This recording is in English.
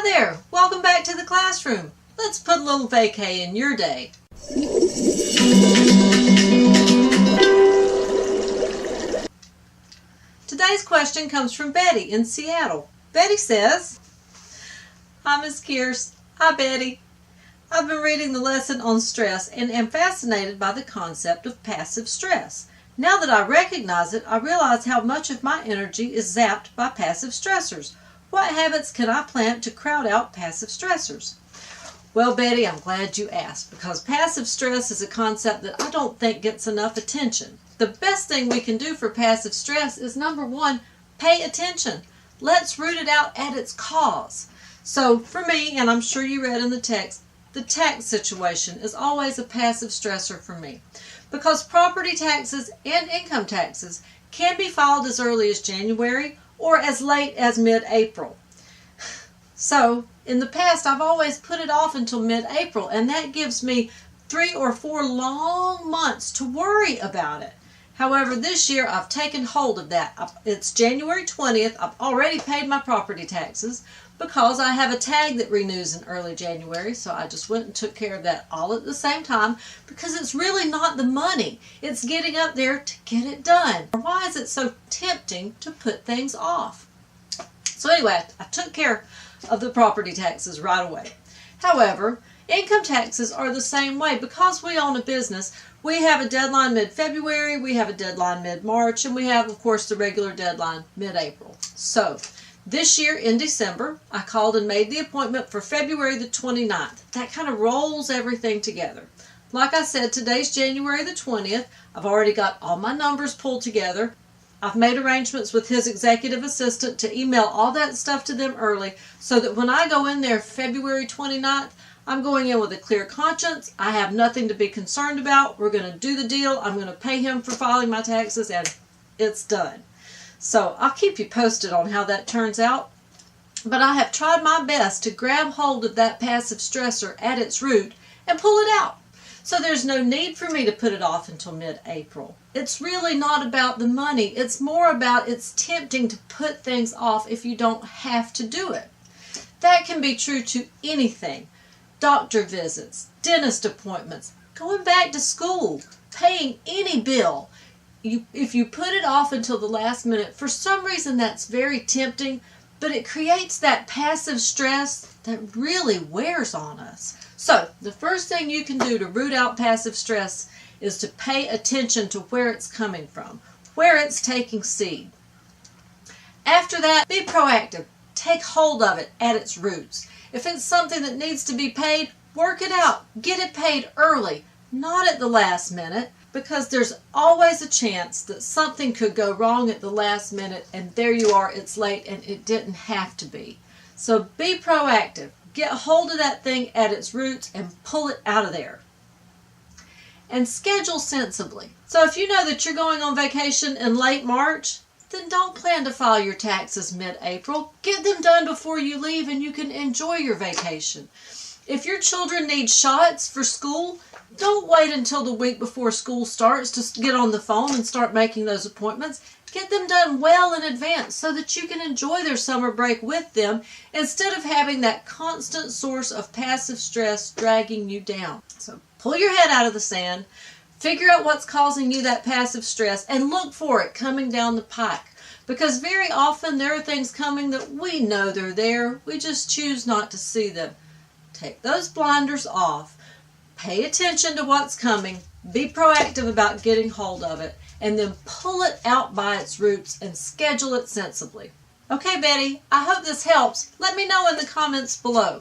Hi there! Welcome back to the classroom. Let's put a little vacay in your day. Today's question comes from Betty in Seattle. Betty says, "Hi, Miss Kears. Hi, Betty. I've been reading the lesson on stress and am fascinated by the concept of passive stress. Now that I recognize it, I realize how much of my energy is zapped by passive stressors. What habits can I plant to crowd out passive stressors?" Well, Betty, I'm glad you asked, because passive stress is a concept that I don't think gets enough attention. The best thing we can do for passive stress is, number one, pay attention. Let's root it out at its cause. So for me, and I'm sure you read in the tax situation is always a passive stressor for me, because property taxes and income taxes can be filed as early as January or as late as mid-April. So in the past, I've always put it off until mid-April, and that gives me 3 or 4 long months to worry about it. However, this year I've taken hold of that. It's January 20th. I've already paid my property taxes because I have a tag that renews in early January, so I just went and took care of that all at the same time, because it's really not the money. It's getting up there to get it done. Why is it so tempting to put things off? So anyway, I took care of the property taxes right away. However, income taxes are the same way. Because we own a business, we have a deadline mid-February, we have a deadline mid-March, and we have, of course, the regular deadline mid-April. So this year in December, I called and made the appointment for February the 29th. That kind of rolls everything together. Like I said, today's January the 20th. I've already got all my numbers pulled together. I've made arrangements with his executive assistant to email all that stuff to them early, so that when I go in there February 29th, I'm going in with a clear conscience. I have nothing to be concerned about. We're going to do the deal. I'm going to pay him for filing my taxes, and it's done. So I'll keep you posted on how that turns out. But I have tried my best to grab hold of that passive stressor at its root and pull it out. So there's no need for me to put it off until mid-April. It's really not about the money. It's more about it's tempting to put things off if you don't have to do it. That can be true to anything. Doctor visits, dentist appointments, going back to school, paying any bill. If you put it off until the last minute, for some reason that's very tempting, but it creates that passive stress that really wears on us. So the first thing you can do to root out passive stress is to pay attention to where it's coming from, where it's taking seed. After that, be proactive. Take hold of it at its roots. If it's something that needs to be paid, work it out. Get it paid early, not at the last minute, because there's always a chance that something could go wrong at the last minute, and there you are, it's late, and it didn't have to be. So be proactive. Get hold of that thing at its roots and pull it out of there. And schedule sensibly. So if you know that you're going on vacation in late March, then don't plan to file your taxes mid-April. Get them done before you leave and you can enjoy your vacation. If your children need shots for school, don't wait until the week before school starts to get on the phone and start making those appointments. Get them done well in advance so that you can enjoy their summer break with them instead of having that constant source of passive stress dragging you down. So pull your head out of the sand, figure out what's causing you that passive stress, and look for it coming down the pike. Because very often there are things coming that we know they're there. We just choose not to see them. Take those blinders off. Pay attention to what's coming. Be proactive about getting hold of it. And then pull it out by its roots and schedule it sensibly. Okay, Betty, I hope this helps. Let me know in the comments below.